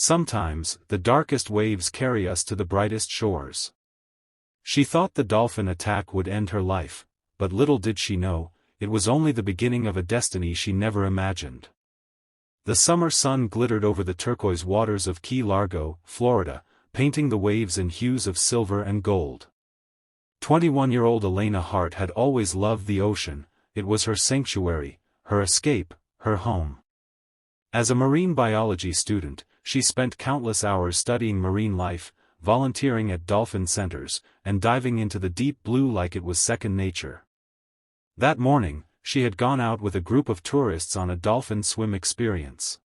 Sometimes, the darkest waves carry us to the brightest shores. She thought the dolphin attack would end her life, but little did she know, it was only the beginning of a destiny she never imagined. The summer sun glittered over the turquoise waters of Key Largo, Florida, painting the waves in hues of silver and gold. 21-year-old Elena Hart had always loved the ocean. It was her sanctuary, her escape, her home. As a marine biology student, she spent countless hours studying marine life, volunteering at dolphin centers, and diving into the deep blue like it was second nature. That morning, she had gone out with a group of tourists on a dolphin swim experience.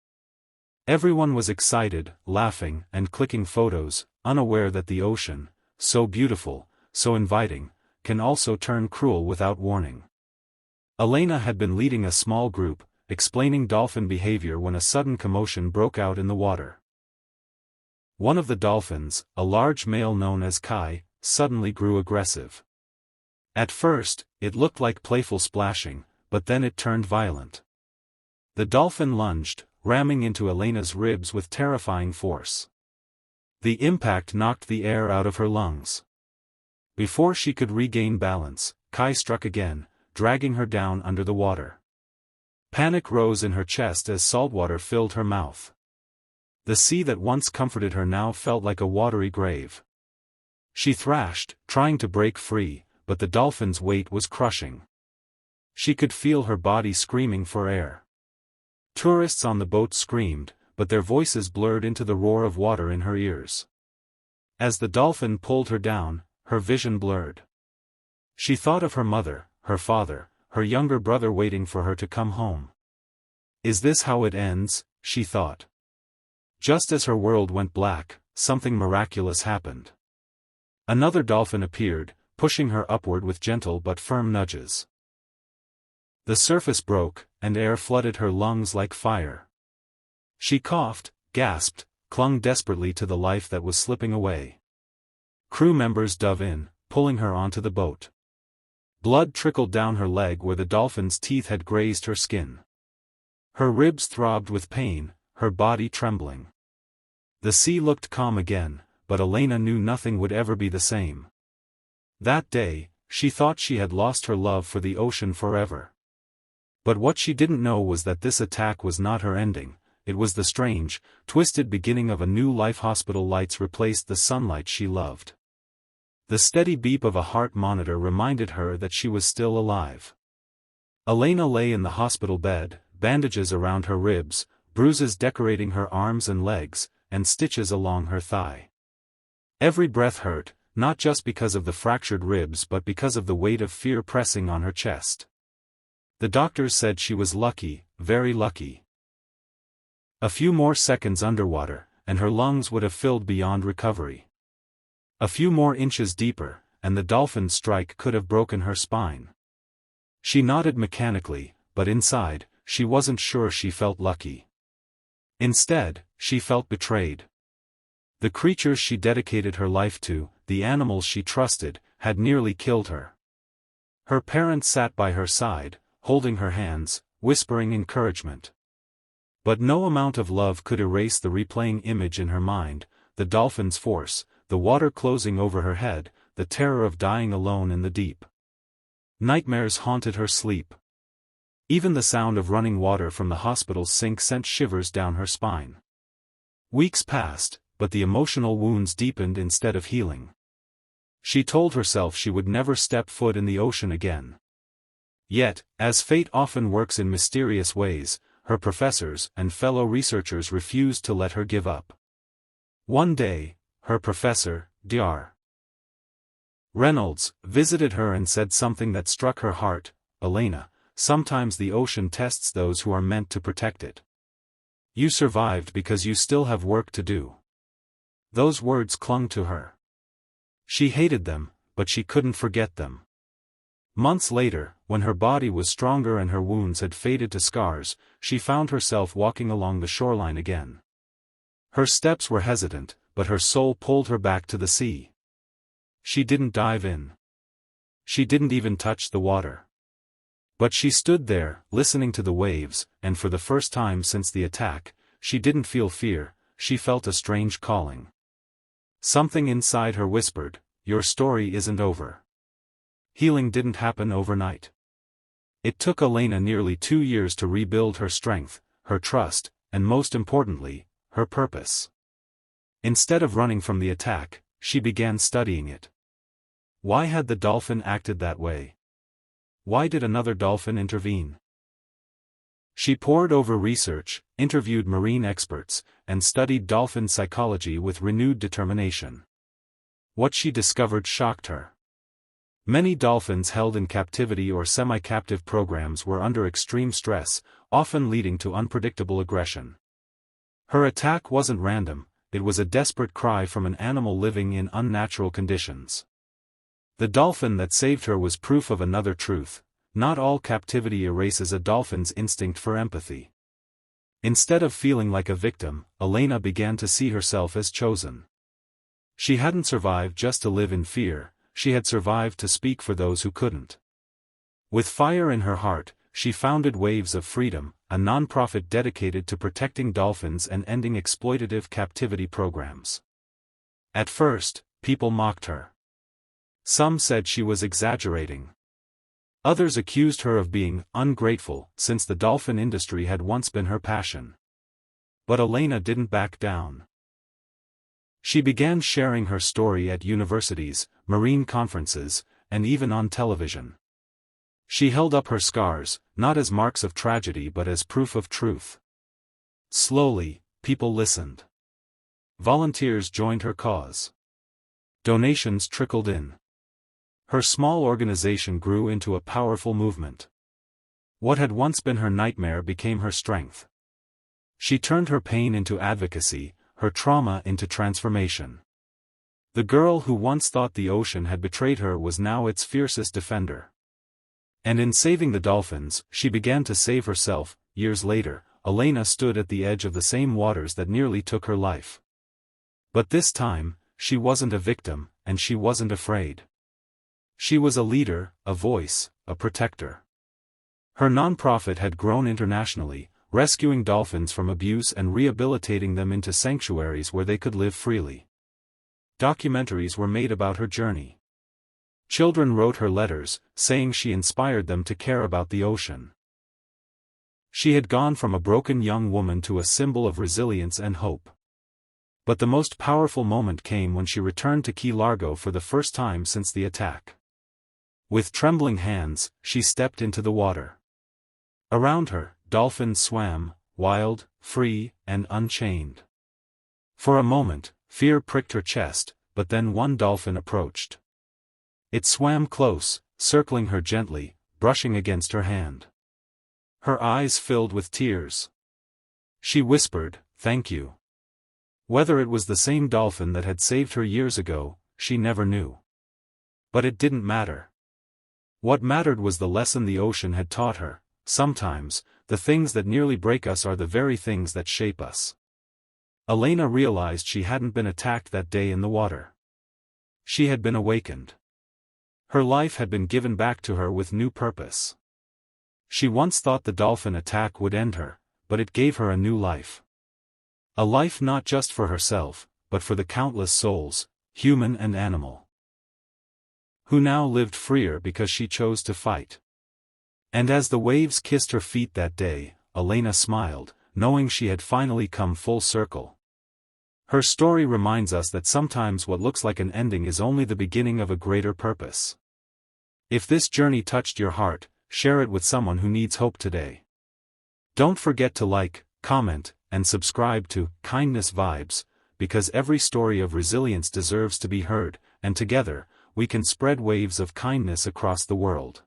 Everyone was excited, laughing, and clicking photos, unaware that the ocean, so beautiful, so inviting, can also turn cruel without warning. Elena had been leading a small group, explaining dolphin behavior when a sudden commotion broke out in the water. One of the dolphins, a large male known as Kai, suddenly grew aggressive. At first, it looked like playful splashing, but then it turned violent. The dolphin lunged, ramming into Elena's ribs with terrifying force. The impact knocked the air out of her lungs. Before she could regain balance, Kai struck again, dragging her down under the water. Panic rose in her chest as saltwater filled her mouth. The sea that once comforted her now felt like a watery grave. She thrashed, trying to break free, but the dolphin's weight was crushing. She could feel her body screaming for air. Tourists on the boat screamed, but their voices blurred into the roar of water in her ears. As the dolphin pulled her down, her vision blurred. She thought of her mother, her father, her younger brother waiting for her to come home. Is this how it ends? She thought. Just as her world went black, something miraculous happened. Another dolphin appeared, pushing her upward with gentle but firm nudges. The surface broke, and air flooded her lungs like fire. She coughed, gasped, clung desperately to the life that was slipping away. Crew members dove in, pulling her onto the boat. Blood trickled down her leg where the dolphin's teeth had grazed her skin. Her ribs throbbed with pain, her body trembling. The sea looked calm again, but Elena knew nothing would ever be the same. That day, she thought she had lost her love for the ocean forever. But what she didn't know was that this attack was not her ending, it was the strange, twisted beginning of a new life. Hospital lights replaced the sunlight she loved. The steady beep of a heart monitor reminded her that she was still alive. Elena lay in the hospital bed, bandages around her ribs, bruises decorating her arms and legs, and stitches along her thigh. Every breath hurt, not just because of the fractured ribs but because of the weight of fear pressing on her chest. The doctors said she was lucky, very lucky. A few more seconds underwater, and her lungs would have filled beyond recovery. A few more inches deeper, and the dolphin's strike could have broken her spine. She nodded mechanically, but inside, she wasn't sure she felt lucky. Instead, she felt betrayed. The creatures she dedicated her life to, the animals she trusted, had nearly killed her. Her parents sat by her side, holding her hands, whispering encouragement. But no amount of love could erase the replaying image in her mind, the dolphin's force, the water closing over her head, the terror of dying alone in the deep. Nightmares haunted her sleep. Even the sound of running water from the hospital's sink sent shivers down her spine. Weeks passed, but the emotional wounds deepened instead of healing. She told herself she would never step foot in the ocean again. Yet, as fate often works in mysterious ways, her professors and fellow researchers refused to let her give up. One day, her professor, Dr. Reynolds, visited her and said something that struck her heart. Elena, sometimes the ocean tests those who are meant to protect it. You survived because you still have work to do. Those words clung to her. She hated them, but she couldn't forget them. Months later, when her body was stronger and her wounds had faded to scars, she found herself walking along the shoreline again. Her steps were hesitant, but her soul pulled her back to the sea. She didn't dive in. She didn't even touch the water. But she stood there, listening to the waves, and for the first time since the attack, she didn't feel fear, she felt a strange calling. Something inside her whispered, "Your story isn't over." Healing didn't happen overnight. It took Elena nearly 2 years to rebuild her strength, her trust, and most importantly, her purpose. Instead of running from the attack, she began studying it. Why had the dolphin acted that way? Why did another dolphin intervene? She pored over research, interviewed marine experts, and studied dolphin psychology with renewed determination. What she discovered shocked her. Many dolphins held in captivity or semi-captive programs were under extreme stress, often leading to unpredictable aggression. Her attack wasn't random, it was a desperate cry from an animal living in unnatural conditions. The dolphin that saved her was proof of another truth: not all captivity erases a dolphin's instinct for empathy. Instead of feeling like a victim, Elena began to see herself as chosen. She hadn't survived just to live in fear, she had survived to speak for those who couldn't. With fire in her heart, she founded Waves of Freedom, a non-profit dedicated to protecting dolphins and ending exploitative captivity programs. At first, people mocked her. Some said she was exaggerating. Others accused her of being ungrateful, since the dolphin industry had once been her passion. But Elena didn't back down. She began sharing her story at universities, marine conferences, and even on television. She held up her scars, not as marks of tragedy but as proof of truth. Slowly, people listened. Volunteers joined her cause. Donations trickled in. Her small organization grew into a powerful movement. What had once been her nightmare became her strength. She turned her pain into advocacy, her trauma into transformation. The girl who once thought the ocean had betrayed her was now its fiercest defender. And in saving the dolphins, she began to save herself. Years later, Elena stood at the edge of the same waters that nearly took her life. But this time, she wasn't a victim, and she wasn't afraid. She was a leader, a voice, a protector. Her nonprofit had grown internationally, rescuing dolphins from abuse and rehabilitating them into sanctuaries where they could live freely. Documentaries were made about her journey. Children wrote her letters, saying she inspired them to care about the ocean. She had gone from a broken young woman to a symbol of resilience and hope. But the most powerful moment came when she returned to Key Largo for the first time since the attack. With trembling hands, she stepped into the water. Around her, dolphins swam, wild, free, and unchained. For a moment, fear pricked her chest, but then one dolphin approached. It swam close, circling her gently, brushing against her hand. Her eyes filled with tears. She whispered, "Thank you." Whether it was the same dolphin that had saved her years ago, she never knew. But it didn't matter. What mattered was the lesson the ocean had taught her: sometimes, the things that nearly break us are the very things that shape us. Elena realized she hadn't been attacked that day in the water. She had been awakened. Her life had been given back to her with new purpose. She once thought the dolphin attack would end her, but it gave her a new life. A life not just for herself, but for the countless souls, human and animal, who now lived freer because she chose to fight. And as the waves kissed her feet that day, Elena smiled, knowing she had finally come full circle. Her story reminds us that sometimes what looks like an ending is only the beginning of a greater purpose. If this journey touched your heart, share it with someone who needs hope today. Don't forget to like, comment, and subscribe to Kindness Vibes, because every story of resilience deserves to be heard, and together, we can spread waves of kindness across the world.